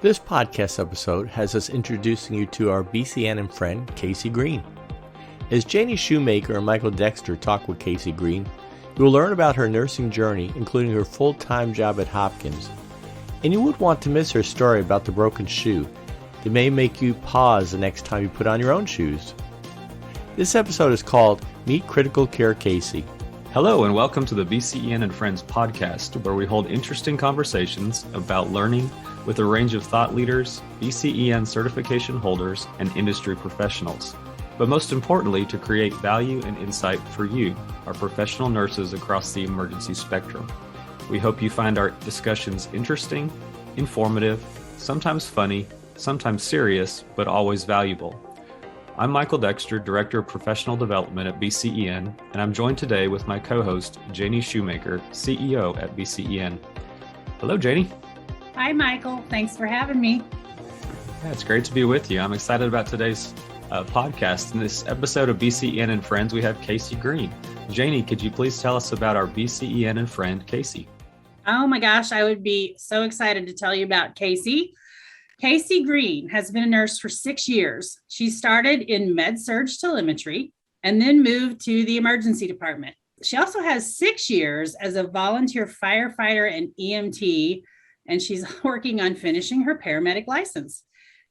This podcast episode has us introducing you to our BCEN and friend, Casey Green. As Janie Shoemaker and Michael Dexter talk with Casey Green, you will learn about her nursing journey, including her full-time job at Hopkins. And you would want to miss her story about the broken shoe that may make you pause the next time you put on your own shoes. This episode is called Meet Critical Care Casey. Hello and welcome to the BCEN and Friends podcast, where we hold interesting conversations about learning with a range of thought leaders, BCEN certification holders, and industry professionals. But most importantly, to create value and insight for you, our professional nurses across the emergency spectrum. We hope you find our discussions interesting, informative, sometimes funny, sometimes serious, but always valuable. I'm Michael Dexter, Director of Professional Development at BCEN, and I'm joined today with my co-host, Janie Shoemaker, CEO at BCEN. Hello, Janie. Hi, Michael. Thanks for having me. Yeah, it's great to be with you. I'm excited about today's podcast. In this episode of BCEN and Friends, we have Casey Green. Janie, could you please tell us about our BCEN and friend, Casey? Oh my gosh, I would be so excited to tell you about Casey. Casey Green has been a nurse for 6 years. She started in med-surg telemetry and then moved to the emergency department. She also has 6 years as a volunteer firefighter and EMT, and she's working on finishing her paramedic license.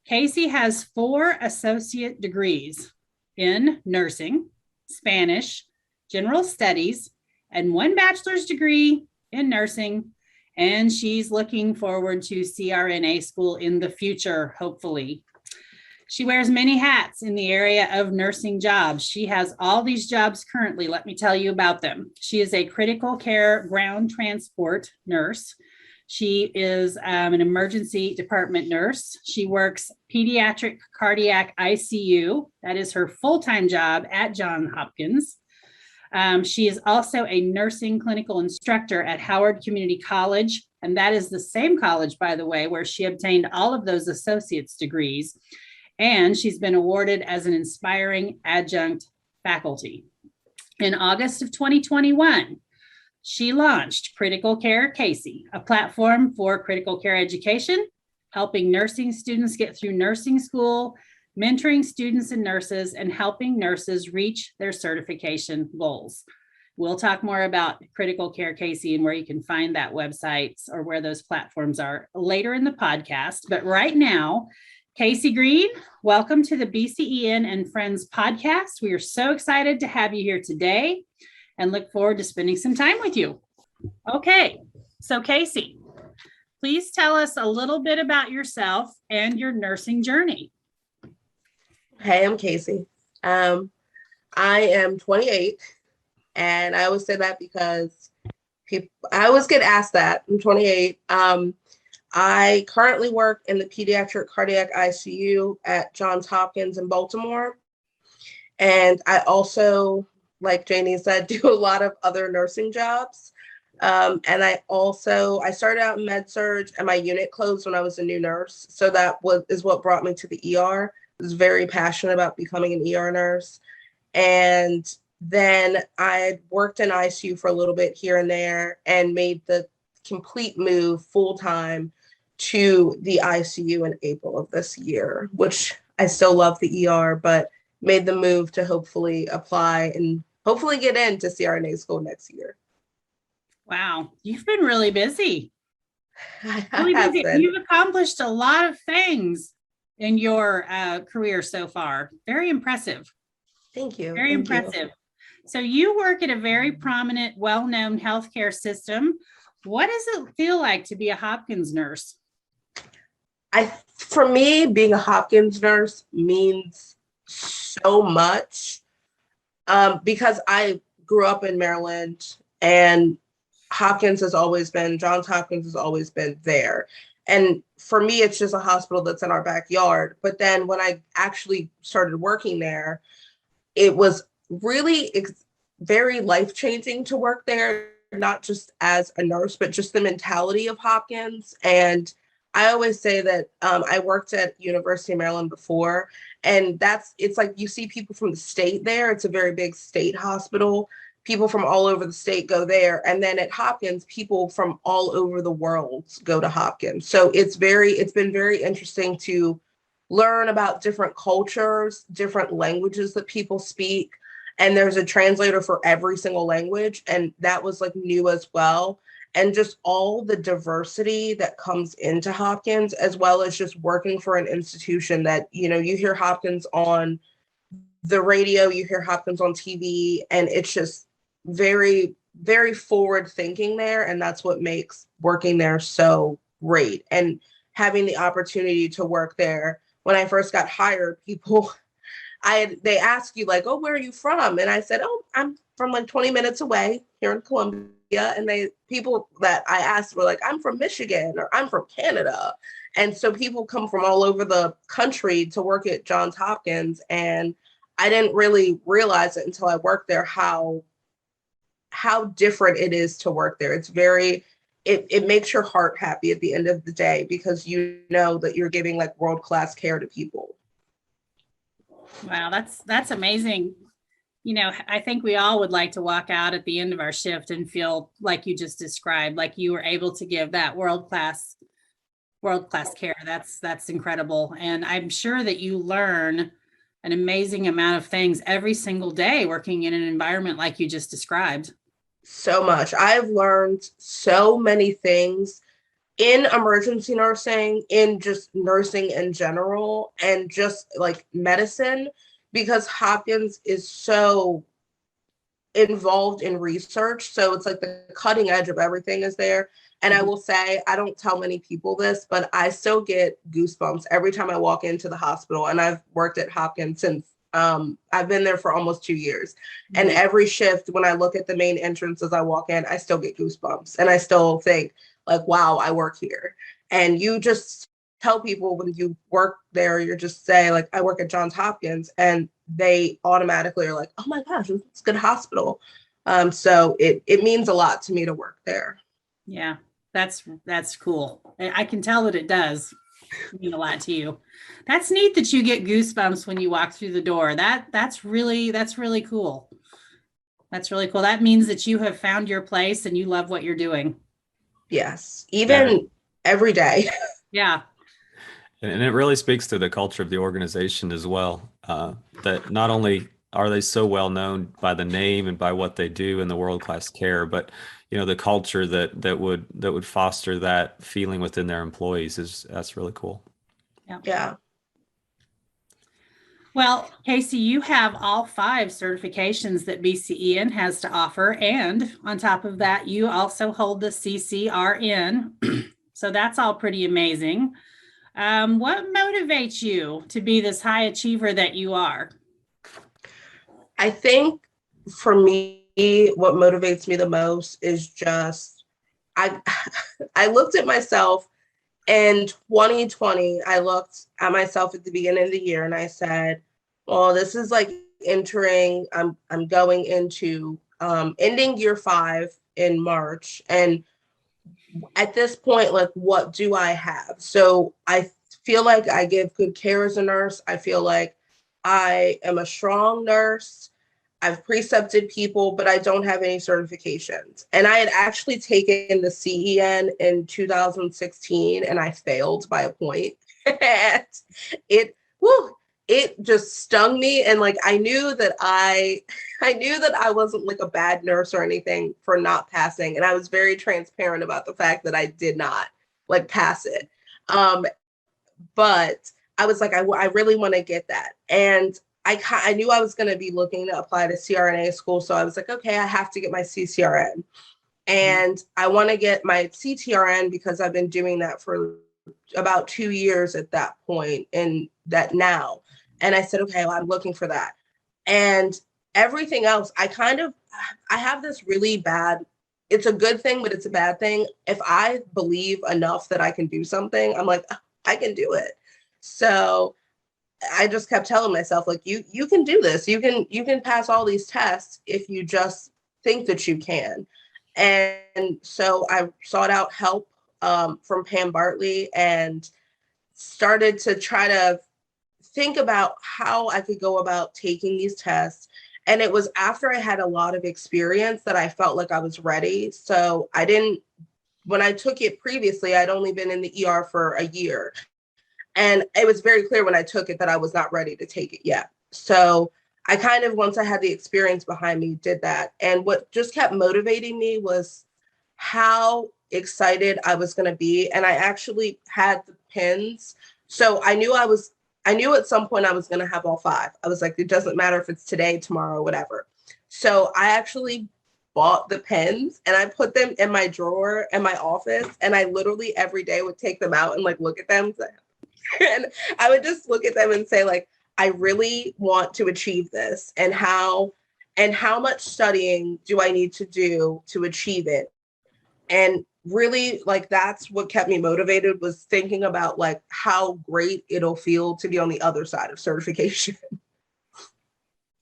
Casey has 4 associate degrees in nursing, Spanish, general studies, and 1 bachelor's degree in nursing. And she's looking forward to CRNA school in the future, hopefully. She wears many hats in the area of nursing jobs. She has all these jobs currently. Let me tell you about them. She is a critical care ground transport nurse. She is an emergency department nurse. She works pediatric cardiac ICU. That is her full-time job at Johns Hopkins. She is also a nursing clinical instructor at Howard Community College. And that is the same college, by the way, where she obtained all of those associate's degrees. And she's been awarded as an inspiring adjunct faculty. In August of 2021, she launched Critical Care Casey, a platform for critical care education, helping nursing students get through nursing school, mentoring students and nurses, and helping nurses reach their certification goals. We'll talk more about Critical Care Casey and where you can find that website or where those platforms are later in the podcast. But right now, Casey Green, welcome to the BCEN and Friends podcast. We are so excited to have you here today and look forward to spending some time with you. Okay, so Casey, please tell us a little bit about yourself and your nursing journey. Hey, I'm Casey. I am 28, and I always say that because I always get asked that. I'm 28. I currently work in the pediatric cardiac ICU at Johns Hopkins in Baltimore, and I also, like Janie said, do a lot of other nursing jobs. And I started out in med-surg, and my unit closed when I was a new nurse, so that is what brought me to the ER. Was very passionate about becoming an ER nurse. And then I worked in ICU for a little bit here and there and made the complete move full-time to the ICU in April of this year, which I still love the ER, but made the move to hopefully apply and hopefully get into CRNA school next year. Wow, you've been really busy. Really busy. You've accomplished a lot of things in your career so far. Very impressive. Thank you. Very impressive. So you work at a very prominent, well-known healthcare system. What does it feel like to be a Hopkins nurse? For me, being a Hopkins nurse means so much because I grew up in Maryland, and Johns Hopkins has always been there. And for me, it's just a hospital that's in our backyard. But then when I actually started working there, it was really very life-changing to work there, not just as a nurse, but just the mentality of Hopkins. And I always say that I worked at University of Maryland before, and it's like you see people from the state there. It's a very big state hospital. people from all over the state go there. And then at Hopkins, people from all over the world go to Hopkins. So it's been very interesting to learn about different cultures, different languages that people speak. And there's a translator for every single language. And that was like new as well. And just all the diversity that comes into Hopkins, as well as just working for an institution that, you know, you hear Hopkins on the radio, you hear Hopkins on TV, and it's just very, very forward thinking there. And that's what makes working there so great. And having the opportunity to work there. When I first got hired, they ask you like, oh, where are you from? And I said, oh, I'm from like 20 minutes away here in Columbia. And people that I asked were like, I'm from Michigan or I'm from Canada. And so people come from all over the country to work at Johns Hopkins. And I didn't really realize it until I worked there, how different it is to work there. It's it makes your heart happy at the end of the day, because you know that you're giving like world-class care to people. Wow, that's amazing. You know, I think we all would like to walk out at the end of our shift and feel like you just described, like you were able to give that world-class care. That's incredible. And I'm sure that you learn an amazing amount of things every single day working in an environment like you just described. So much. I've learned so many things in emergency nursing, in just nursing in general, and just like medicine, because Hopkins is so involved in research. So it's like the cutting edge of everything is there. And I will say, I don't tell many people this, but I still get goosebumps every time I walk into the hospital. And I've worked at Hopkins since I've been there for almost 2 years. And every shift, when I look at the main entrance as I walk in, I still get goosebumps. And I still think like, wow, I work here. And you just tell people when you work there, you're just say like, I work at Johns Hopkins, and they automatically are like, oh my gosh, it's a good hospital. So it means a lot to me to work there. Yeah, that's cool. I can tell that it does mean a lot to you. That's neat that you get goosebumps when you walk through the door. That's really cool. That's really cool. That means that you have found your place and you love what you're doing. Yes, even every day. Yeah. And it really speaks to the culture of the organization as well, that not only are they so well known by the name and by what they do in the world-class care, but you know, the culture that would foster that feeling within their employees that's really cool. Yeah. Well, Casey, you have all 5 certifications that BCEN has to offer. And on top of that, you also hold the CCRN. So that's all pretty amazing. What motivates you to be this high achiever that you are? I think for me, what motivates me the most is just, I looked at myself in 2020. I looked at myself at the beginning of the year and I said, well, this is like I'm going into ending year 5 in March. And at this point, like, what do I have? So I feel like I give good care as a nurse. I feel like I am a strong nurse. I've precepted people, but I don't have any certifications. And I had actually taken the CEN in 2016 and I failed by a point. And it just stung me. And like, I knew that I wasn't like a bad nurse or anything for not passing. And I was very transparent about the fact that I did not like pass it. But I was like, I really want to get that. And I knew I was going to be looking to apply to CRNA school. So I was like, okay, I have to get my CCRN. And I want to get my CTRN because I've been doing that for about 2 years at that point and that now. And I said, okay, well, I'm looking for that. And everything else, I have this really bad, it's a good thing, but it's a bad thing. If I believe enough that I can do something, I'm like, I can do it. So I just kept telling myself, like, you can do this. You can pass all these tests if you just think that you can. And so I sought out help from Pam Bartley and started to try to think about how I could go about taking these tests. And it was after I had a lot of experience that I felt like I was ready. So when I took it previously, I'd only been in the ER for a year. And it was very clear when I took it that I was not ready to take it yet. So I kind of, once I had the experience behind me, did that. And what just kept motivating me was how excited I was going to be. And I actually had the pins. So I knew at some point I was going to have all 5. I was like, it doesn't matter if it's today, tomorrow, whatever. So I actually bought the pens and I put them in my drawer in my office. And I literally every day would take them out and like look at them. And I would just look at them and say, like, I really want to achieve this. And how much studying do I need to do to achieve it? And really, like, that's what kept me motivated, was thinking about like how great it'll feel to be on the other side of certification.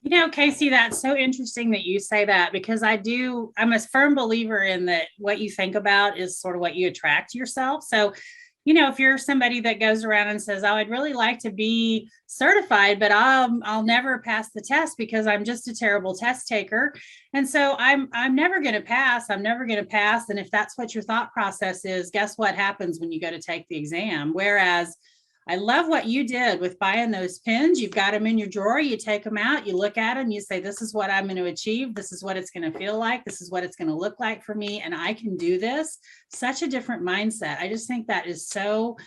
You know, Casey, that's so interesting that you say that, because I'm a firm believer in that what you think about is sort of what you attract to yourself. So, you know, if you're somebody that goes around and says, oh, I'd really like to be certified, but I'll never pass the test because I'm just a terrible test taker. And so I'm never going to pass. I'm never going to pass. And if that's what your thought process is, guess what happens when you go to take the exam? Whereas I love what you did with buying those pins. You've got them in your drawer. You take them out, you look at them, you say, this is what I'm going to achieve. This is what it's going to feel like. This is what it's going to look like for me. And I can do this. Such a different mindset. I just think that is so,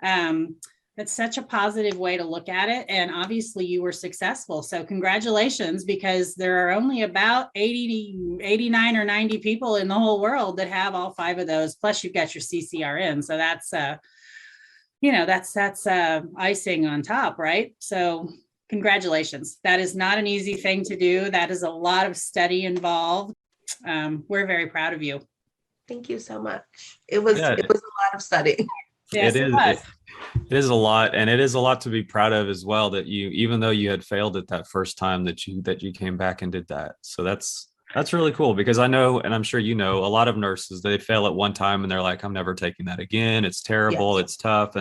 that's such a positive way to look at it. And obviously you were successful. So congratulations, because there are only about 89 or 90 people in the whole world that have all 5 of those. Plus you've got your CCRN. So that's, that's icing on top, right? So congratulations. That is not an easy thing to do. That is a lot of study involved. We're very proud of you. Thank you so much. It was a lot of studying. Yes, it is a lot, and it is a lot to be proud of as well, that you, even though you had failed it that first time, that you came back and did that. So that's really cool, because I know, and I'm sure you know, a lot of nurses, they fail at one time and they're like, I'm never taking that again. It's terrible. Yes. It's tough.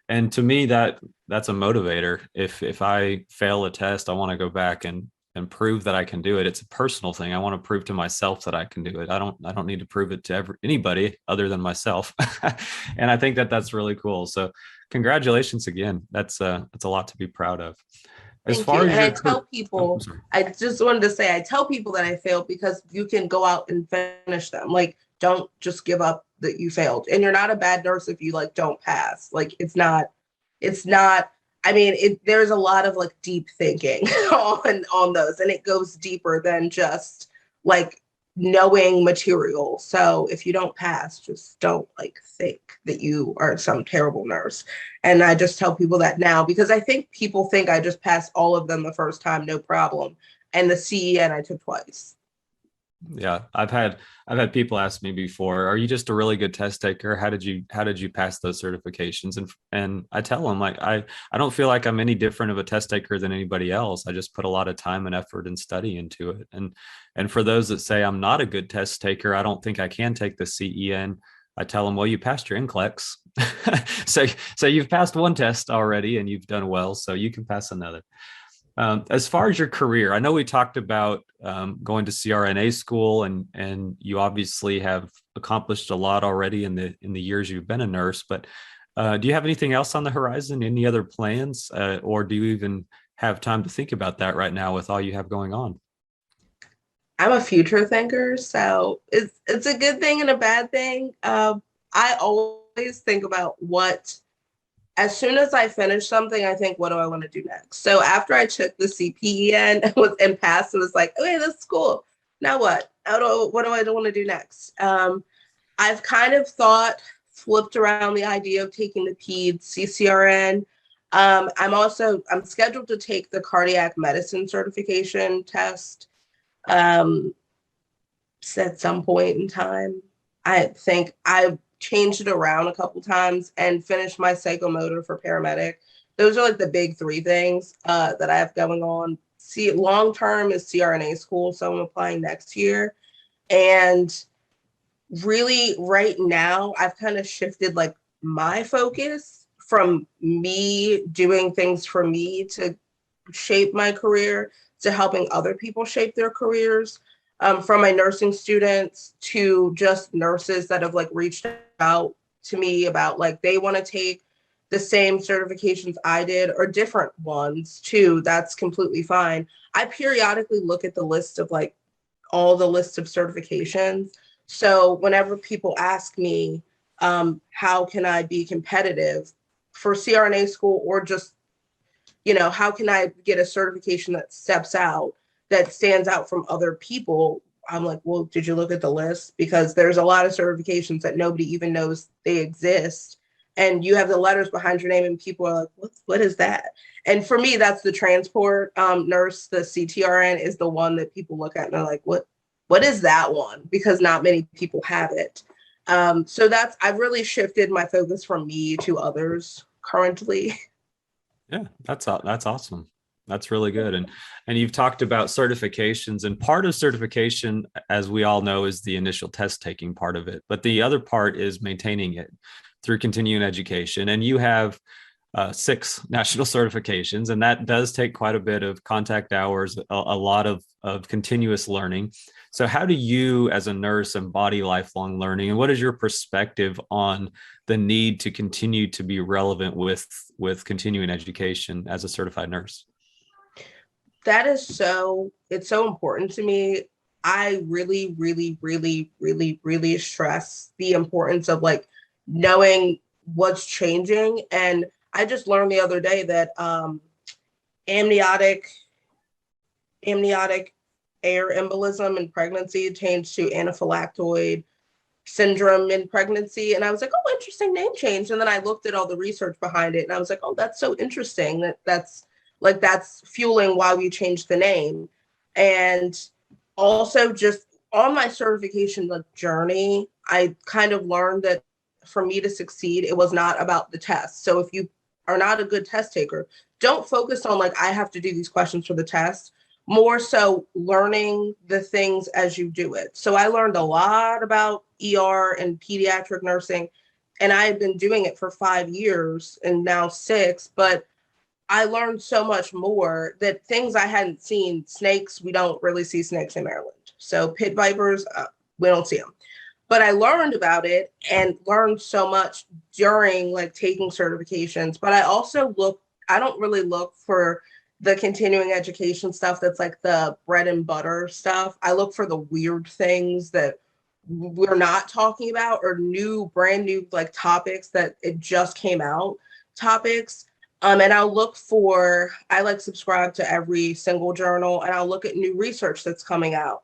And to me, that's a motivator. If I fail a test, I want to go back and prove that I can do it. It's a personal thing. I want to prove to myself that I can do it. I don't need to prove it to anybody other than myself. And I think that's really cool. So congratulations again. That's a lot to be proud of. As far as I tell people, I just wanted to say, I tell people that I failed because you can go out and finish them. Like, don't just give up that you failed. And you're not a bad nurse if you like don't pass. Like, it's not, I mean, there's a lot of like deep thinking on those, and it goes deeper than just like knowing material. So if you don't pass, just don't like think that you are some terrible nurse. And I just tell people that now, because I think people think I just passed all of them the first time, no problem. And the CEN I took twice. Yeah, I've had people ask me before, are you just a really good test taker? How did you pass those certifications? And I tell them, like, I don't feel like I'm any different of a test taker than anybody else. I just put a lot of time and effort and study into it. And for those that say I'm not a good test taker, I don't think I can take the CEN, I tell them, well, you passed your NCLEX. so you've passed one test already and you've done well, so you can pass another. As far as your career, I know we talked about going to CRNA school, and you obviously have accomplished a lot already in the years you've been a nurse. But do you have anything else on the horizon? Any other plans, or do you even have time to think about that right now with all you have going on? I'm a future thinker, so it's a good thing and a bad thing. I always think about as soon as I finish something, I think, what do I want to do next? So after I took the CPEN and passed, it was like, okay, this is cool. Now what? What do I want to do next? I've kind of flipped around the idea of taking the PED CCRN. I'm scheduled to take the cardiac medicine certification test at some point in time. I think I've changed it around a couple times and finished my psychomotor for paramedic. Those are like the big 3 things that I have going on. Long term is CRNA school, so I'm applying next year. And really right now, I've kind of shifted like my focus from me doing things for me to shape my career to helping other people shape their careers, from my nursing students to just nurses that have like reached out to me about like they want to take the same certifications I did or different ones too. That's completely fine. I periodically look at the list of like all the lists of certifications. So whenever people ask me, how can I be competitive for CRNA school, or just, how can I get a certification that stands out from other people? I'm like, well, did you look at the list? Because there's a lot of certifications that nobody even knows they exist. And you have the letters behind your name and people are like, what is that? And for me, that's the transport nurse. The CTRN is the one that people look at and they're like, what is that one? Because not many people have it. So I've really shifted my focus from me to others currently. Yeah, that's awesome. That's really good. And you've talked about certifications, and part of certification, as we all know, is the initial test taking part of it. But the other part is maintaining it through continuing education. And you have 6 national certifications, and that does take quite a bit of contact hours, a lot of continuous learning. So how do you as a nurse embody lifelong learning, and what is your perspective on the need to continue to be relevant with continuing education as a certified nurse? It's so important to me. I really, really, really, really, really stress the importance of like knowing what's changing. And I just learned the other day that amniotic air embolism in pregnancy changed to anaphylactoid syndrome in pregnancy. And I was like, oh, interesting name change. And then I looked at all the research behind it and I was like, oh, that's so interesting that's fueling why we changed the name. And also just on my certification journey, I kind of learned that for me to succeed, it was not about the test. So if you are not a good test taker, don't focus on like, I have to do these questions for the test. More so learning the things as you do it. So I learned a lot about ER and pediatric nursing, and I had been doing it for 5 years and now 6, but I learned so much more, that things I hadn't seen. Snakes, we don't really see snakes in Maryland. So pit vipers, we don't see them. But I learned about it and learned so much during like taking certifications. But I don't really look for the continuing education stuff that's like the bread and butter stuff. I look for the weird things that we're not talking about, or brand new like topics that it just came out topics. And I like subscribe to every single journal, and I'll look at new research that's coming out,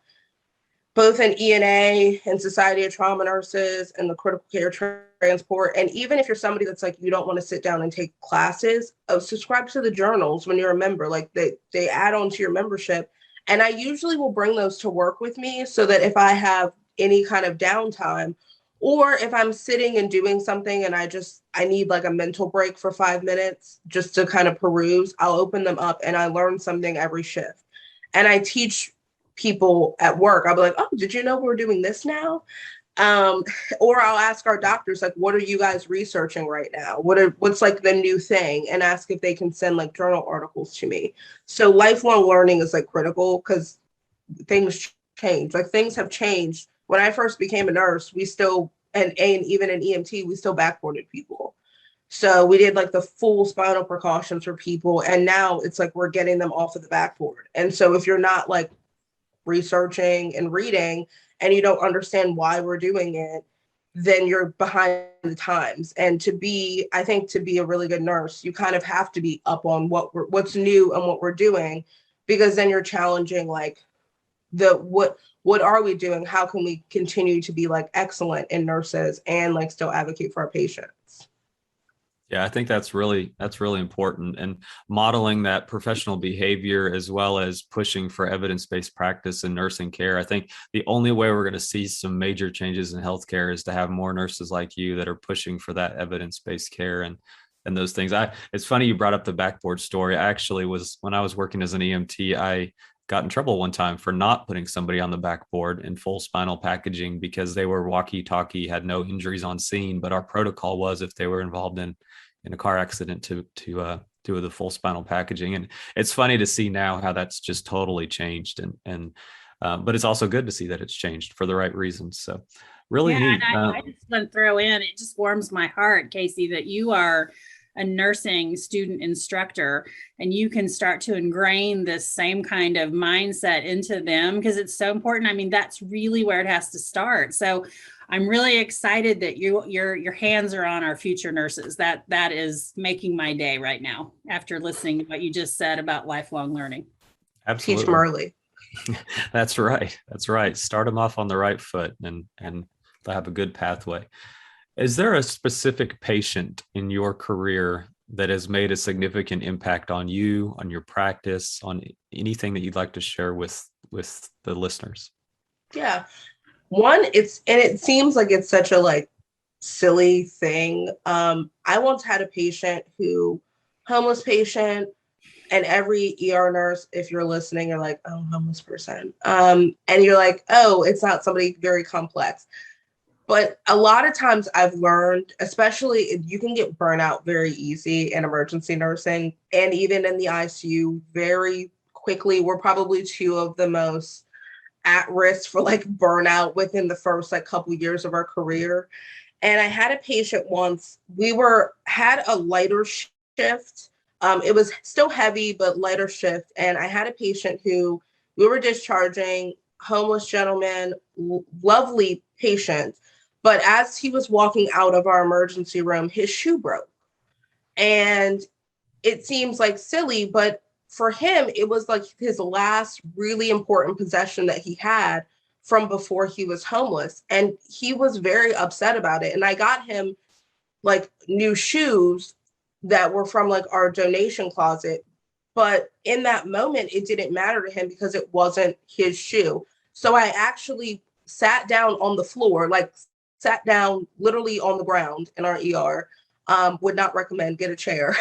both in ENA and Society of Trauma Nurses and the critical care transport. And even if you're somebody that's like, you don't want to sit down and take classes, subscribe to the journals when you're a member, like they add on to your membership. And I usually will bring those to work with me so that if I have any kind of downtime, or if I'm sitting and doing something and I need like a mental break for 5 minutes just to kind of peruse, I'll open them up and I learn something every shift. And I teach people at work. I'll be like, oh, did you know we're doing this now? Or I'll ask our doctors, like, what are you guys researching right now? What's like the new thing? And ask if they can send like journal articles to me. So lifelong learning is like critical, because things change. Like things have changed. When I first became a nurse, we still, and even an EMT, we still backboarded people. So we did like the full spinal precautions for people. And now it's like, we're getting them off of the backboard. And so if you're not like researching and reading and you don't understand why we're doing it, then you're behind the times. And I think to be a really good nurse, you kind of have to be up on what's new and what we're doing, because then you're challenging like what are we doing? How can we continue to be like excellent in nurses and like still advocate for our patients? Yeah, I think that's really important, and modeling that professional behavior as well as pushing for evidence-based practice in nursing care. I think the only way we're going to see some major changes in healthcare is to have more nurses like you that are pushing for that evidence-based care and those things. It's funny you brought up the backboard story. I actually when I was working as an EMT, I got in trouble one time for not putting somebody on the backboard in full spinal packaging because they were walkie-talkie, had no injuries on scene. But our protocol was if they were involved in a car accident to the full spinal packaging. And it's funny to see now how that's just totally changed. But it's also good to see that it's changed for the right reasons. So really neat. And I just want to throw in, it just warms my heart, Casey, that you are a nursing student instructor and you can start to ingrain this same kind of mindset into them, because it's so important. I mean, that's really where it has to start. So I'm really excited that your hands are on our future nurses. That is making my day right now after listening to what you just said about lifelong learning. Absolutely. Teach them early. That's right. That's right. Start them off on the right foot and they'll have a good pathway. Is there a specific patient in your career that has made a significant impact on you, on your practice, on anything that you'd like to share with the listeners? Yeah. One, it seems like it's such a like silly thing. I once had a patient homeless patient, and every ER nurse, if you're listening, you're like, oh, homeless person. And you're like, oh, it's not somebody very complex. But a lot of times I've learned, especially if you can get burnout very easy in emergency nursing and even in the ICU very quickly. We're probably two of the most at risk for like burnout within the first like couple years of our career. And I had a patient once, had a lighter shift. It was still heavy, but lighter shift. And I had a patient who we were discharging, homeless gentleman, lovely patient. But as he was walking out of our emergency room, his shoe broke. And it seems like silly, but for him, it was like his last really important possession that he had from before he was homeless. And he was very upset about it. And I got him like new shoes that were from like our donation closet. But in that moment, it didn't matter to him because it wasn't his shoe. So I actually sat down on the floor, sat down literally on the ground in our ER. Would not recommend, get a chair.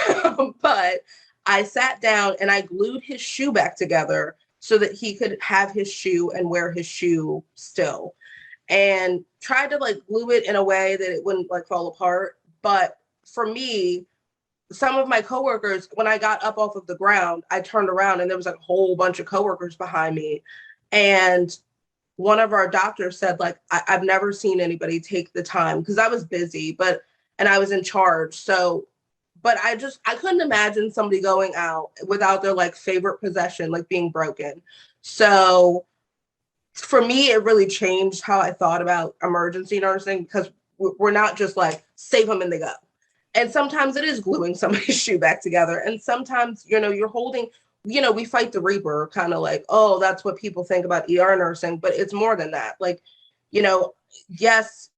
But I sat down and I glued his shoe back together so that he could have his shoe and wear his shoe still. And tried to like glue it in a way that it wouldn't like fall apart. But for me, some of my coworkers, when I got up off of the ground, I turned around and there was like a whole bunch of coworkers behind me. And one of our doctors said, like, I've never seen anybody take the time, because I was busy, and I was in charge. So, but I couldn't imagine somebody going out without their like favorite possession, like being broken. So for me, it really changed how I thought about emergency nursing, because we're not just like save them and they go. And sometimes it is gluing somebody's shoe back together. And sometimes, you're holding, we fight the Reaper, kind of like, oh, that's what people think about ER nursing, but it's more than that. Like, yes,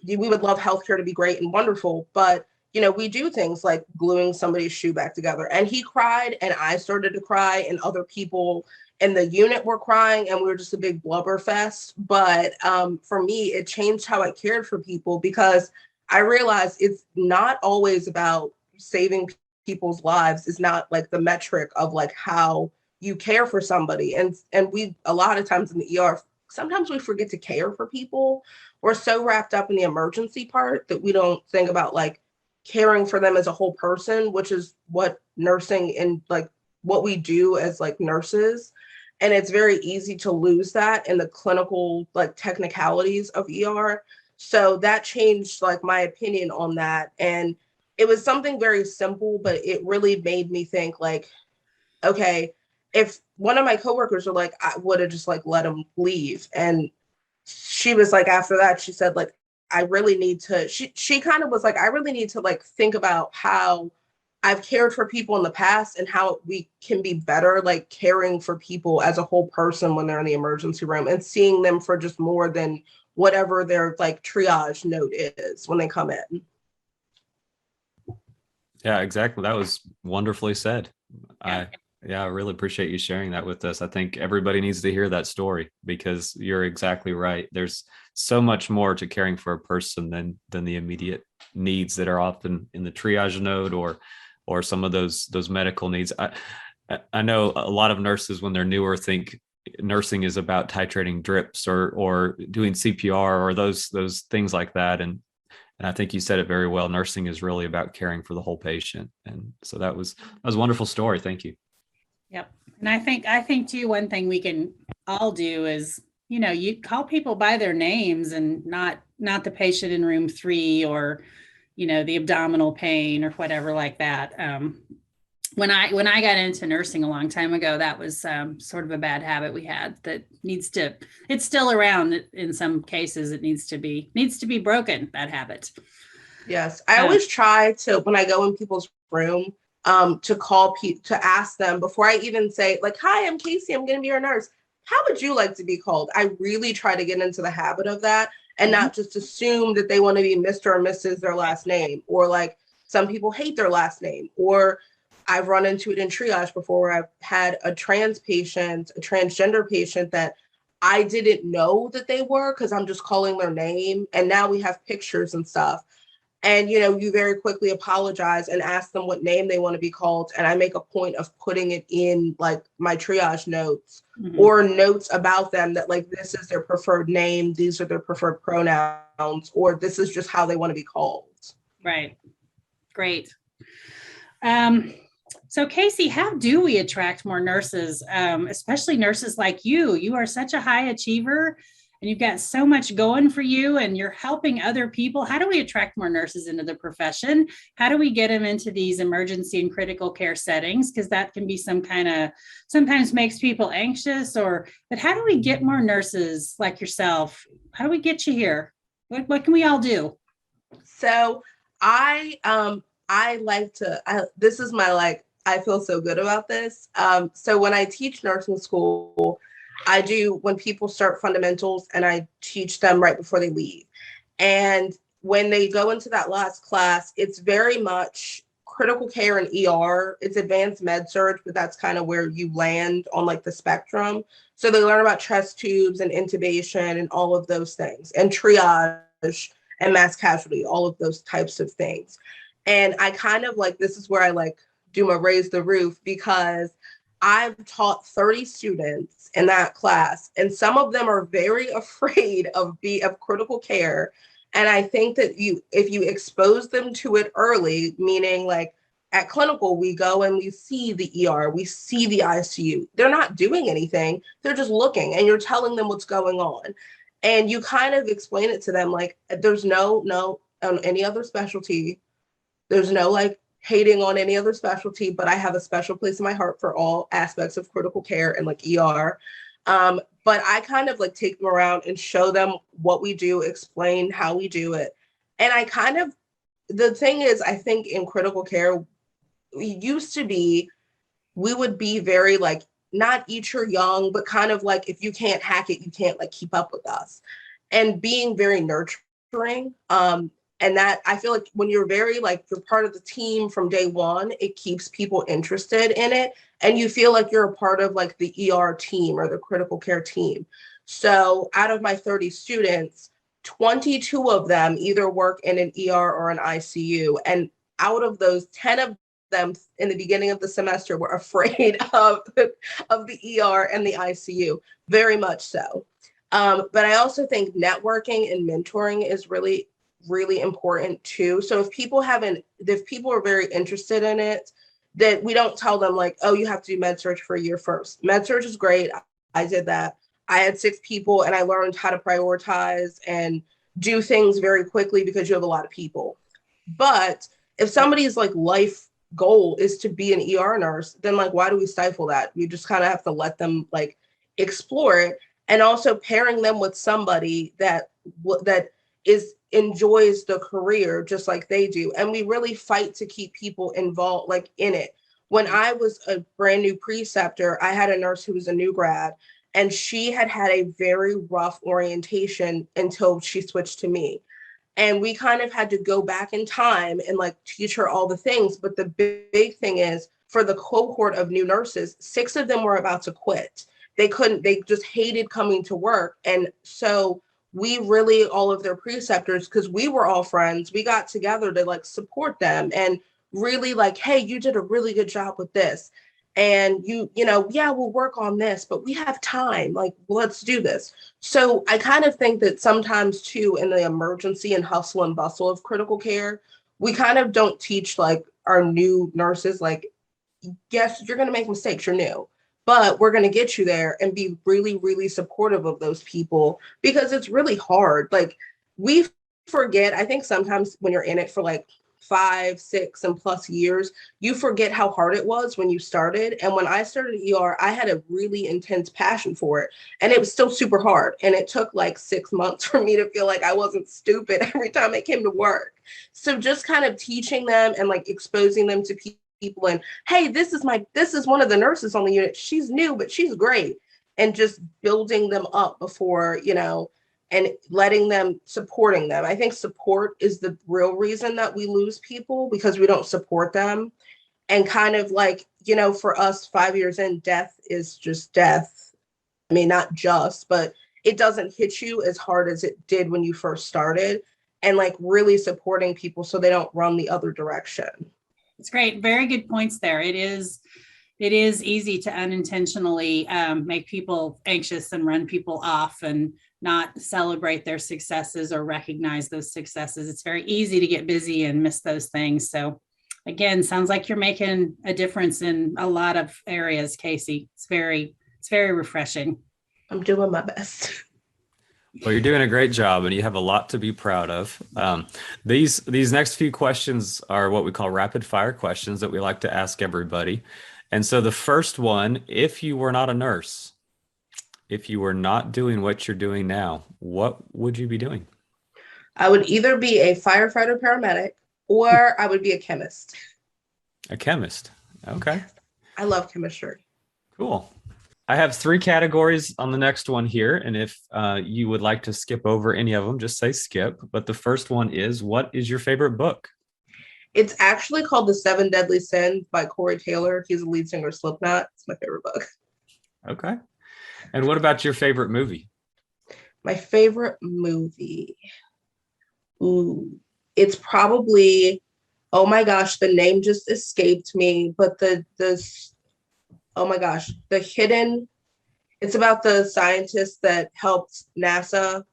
we would love healthcare to be great and wonderful, but, we do things like gluing somebody's shoe back together. And he cried and I started to cry and other people in the unit were crying and we were just a big blubber fest. But for me, it changed how I cared for people, because I realized it's not always about saving people's lives. It's not like the metric of like how you care for somebody. And we, a lot of times in the ER, sometimes we forget to care for people. We're so wrapped up in the emergency part that we don't think about like caring for them as a whole person, which is what nursing and like what we do as like nurses. And it's very easy to lose that in the clinical like technicalities of ER. So that changed like my opinion on that. And it was something very simple, but it really made me think like, okay, if one of my coworkers were like, I would have just like let him leave. And she was like, after that, she said like, I really need to, she kind of was like, I really need to like think about how I've cared for people in the past and how we can be better, like caring for people as a whole person when they're in the emergency room and seeing them for just more than whatever their like triage note is when they come in. Yeah, exactly. That was wonderfully said. I really appreciate you sharing that with us. I think everybody needs to hear that story, because you're exactly right. There's so much more to caring for a person than the immediate needs that are often in the triage note or some of those medical needs. I know a lot of nurses, when they're newer, think nursing is about titrating drips or doing CPR or those things like that. And And I think you said it very well. Nursing is really about caring for the whole patient. And so that was a wonderful story. Thank you. Yep. And I think too, one thing we can all do is, you call people by their names and not the patient in room 3 or, the abdominal pain or whatever like that. When I got into nursing a long time ago, that was sort of a bad habit we had that it's still around in some cases. It needs to be broken, that habit. Yes. I always try to, when I go in people's room, to call people, to ask them before I even say like, hi, I'm Casey, I'm going to be your nurse. How would you like to be called? I really try to get into the habit of that and not just assume that they want to be Mr. or Mrs. their last name, or like some people hate their last name, or I've run into it in triage before where I've had a transgender patient that I didn't know that they were because I'm just calling their name. And now we have pictures and stuff. And, you very quickly apologize and ask them what name they want to be called. And I make a point of putting it in like my triage notes or notes about them that like, this is their preferred name. These are their preferred pronouns, or this is just how they want to be called. Right. Great. So Casey, how do we attract more nurses, especially nurses like you? You are such a high achiever and you've got so much going for you and you're helping other people. How do we attract more nurses into the profession? How do we get them into these emergency and critical care settings? Because that can be sometimes makes people anxious, but how do we get more nurses like yourself? How do we get you here? What can we all do? So I this is my I feel so good about this. So when I teach nursing school, I do when people start fundamentals and I teach them right before they leave. And when they go into that last class, it's very much critical care and ER. It's advanced med surg, but that's kind of where you land on like the spectrum. So they learn about chest tubes and intubation and all of those things, and triage and mass casualty, all of those types of things. And I kind of this is where I do my raise the roof, because I've taught 30 students in that class, and some of them are very afraid of critical care. And I think that if you expose them to it early, meaning at clinical, we go and we see the ER, we see the ICU. They're not doing anything. They're just looking, and you're telling them what's going on. And you kind of explain it to them there's no on any other specialty. There's no hating on any other specialty, but I have a special place in my heart for all aspects of critical care and ER. But I kind of take them around and show them what we do, explain how we do it. And the thing is, I think in critical care, we would be very not eat your young, but kind of if you can't hack it, you can't keep up with us, and being very nurturing. And that I feel when you're very you're part of the team from day one, it keeps people interested in it. And you feel you're a part of the ER team or the critical care team. So out of my 30 students, 22 of them either work in an ER or an ICU. And out of those, 10 of them in the beginning of the semester were afraid of the ER and the ICU, very much so. But I also think networking and mentoring is really important too. So if people are very interested in it, that we don't tell them oh, you have to do med surg for a year first. Med surg is great. I did that. I had 6 people and I learned how to prioritize and do things very quickly because you have a lot of people. But if somebody's life goal is to be an ER nurse, then why do we stifle that? You just kind of have to let them explore it, and also pairing them with somebody that enjoys the career just like they do. And we really fight to keep people involved in it. When I was a brand new preceptor, I had a nurse who was a new grad, and she had a very rough orientation until she switched to me. And we kind of had to go back in time and teach her all the things. But the big thing is, for the cohort of new nurses, 6 of them were about to quit. They just hated coming to work. And so we really, all of their preceptors, because we were all friends, we got together to support them and really hey, you did a really good job with this. and yeah, we'll work on this, but we have time. Like, let's do this. So I kind of think that sometimes too, in the emergency and hustle and bustle of critical care, we kind of don't teach like our new nurses, like, yes, you're going to make mistakes, you're new, but we're going to get you there and be really, really supportive of those people, because it's really hard. Like, we forget, I think sometimes when you're in it for like 5, 6 and plus years, you forget how hard it was when you started. And when I started ER, I had a really intense passion for it, and it was still super hard. And it took like 6 months for me to feel like I wasn't stupid every time I came to work. So just kind of teaching them and like exposing them to people, and hey, this is one of the nurses on the unit. She's new, but she's great. And just building them up before, and supporting them. I think support is the real reason that we lose people, because we don't support them. And kind of like, for us, 5 years in, death is just death. I mean, not just, but it doesn't hit you as hard as it did when you first started, and like really supporting people so they don't run the other direction. It's great. Very good points there. It is easy to unintentionally make people anxious and run people off and not celebrate their successes or recognize those successes. It's very easy to get busy and miss those things. So again, sounds like you're making a difference in a lot of areas, Casey. It's very refreshing. I'm doing my best. Well, you're doing a great job, and you have a lot to be proud of. These next few questions are what we call rapid fire questions that we like to ask everybody. And so the first one, if you were not a nurse, if you were not doing what you're doing now, what would you be doing? I would either be a firefighter paramedic, or I would be a chemist. A chemist. Okay. I love chemistry. Cool. I have 3 categories on the next one here. And if you would like to skip over any of them, just say skip. But the first one is, what is your favorite book? It's actually called The 7 Deadly Sins by Corey Taylor. He's the lead singer of Slipknot. It's my favorite book. Okay. And what about your favorite movie? My favorite movie. Ooh, it's probably, oh my gosh, the name just escaped me, but oh my gosh, it's about the scientist that helped NASA,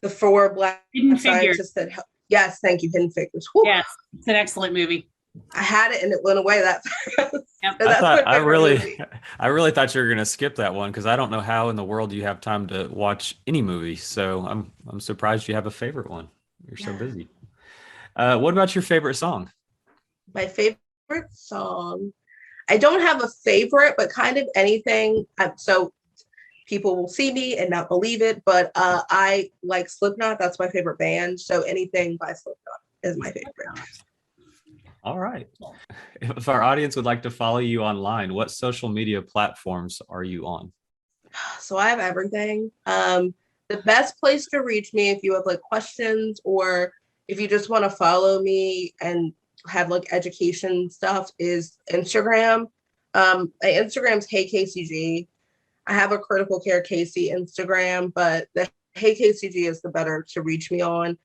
the 4 Black scientists that helped. Yes, thank you, Hidden Figures. Whew. Yes, it's an excellent movie. I had it and it went away that fast. Yep. I really thought you were going to skip that one, because I don't know how in the world you have time to watch any movie. So I'm surprised you have a favorite one. You're so busy. What about your favorite song? My favorite song, I don't have a favorite, but kind of anything. So people will see me and not believe it, but I like Slipknot. That's my favorite band. So anything by Slipknot is my favorite. All right. If our audience would like to follow you online, what social media platforms are you on? So I have everything. The best place to reach me if you have like questions, or if you just want to follow me and have like education stuff, is Instagram. My Instagram's HeyKCG. I have a Critical Care Casey Instagram, but the HeyKCG is the better to reach me on.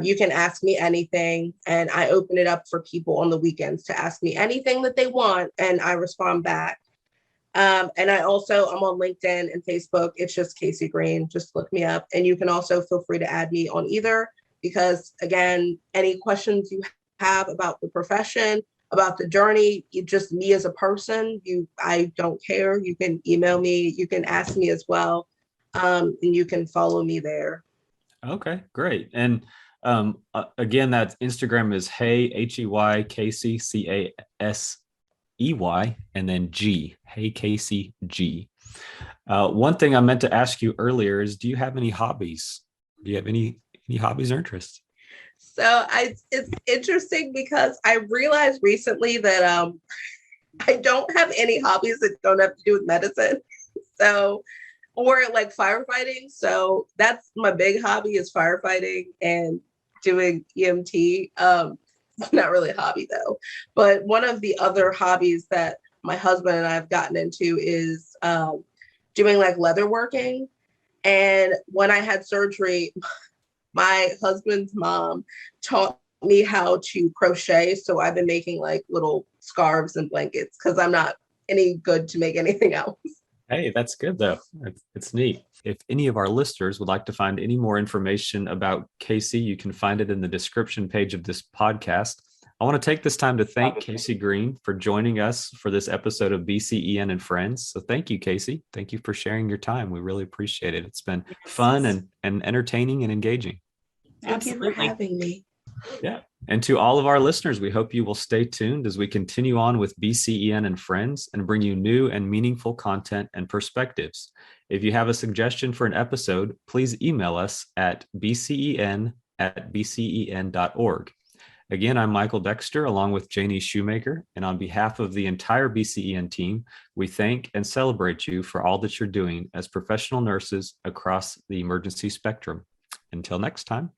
You can ask me anything, and I open it up for people on the weekends to ask me anything that they want, and I respond back. And I'm on LinkedIn and Facebook. It's just Casey Green. Just look me up. And you can also feel free to add me on either, because again, any questions you have about the profession, about the journey, just me as a person, I don't care. You can email me, you can ask me as well. And you can follow me there. Okay, great. And again, that Instagram is HeyKC, CASEY, and then G, HeyKCG. One thing I meant to ask you earlier is, do you have any hobbies? Do you have any hobbies or interests? So it's interesting, because I realized recently that I don't have any hobbies that don't have to do with medicine. So, or like firefighting. So that's my big hobby, is firefighting and doing EMT. Not really a hobby though. But one of the other hobbies that my husband and I have gotten into is doing like leather working. And when I had surgery, my husband's mom taught me how to crochet. So I've been making like little scarves and blankets because I'm not any good to make anything else. Hey, that's good though. It's neat. If any of our listeners would like to find any more information about Casey, you can find it in the description page of this podcast. I want to take this time to thank Casey Green for joining us for this episode of BCEN and Friends. So thank you, Casey. Thank you for sharing your time. We really appreciate it. It's been fun and entertaining and engaging. Thank you for having me. Yeah. And to all of our listeners, we hope you will stay tuned as we continue on with BCEN and Friends and bring you new and meaningful content and perspectives. If you have a suggestion for an episode, please email us at bcen@bcen.org. Again, I'm Michael Dexter along with Janie Shoemaker. And on behalf of the entire BCEN team, we thank and celebrate you for all that you're doing as professional nurses across the emergency spectrum. Until next time.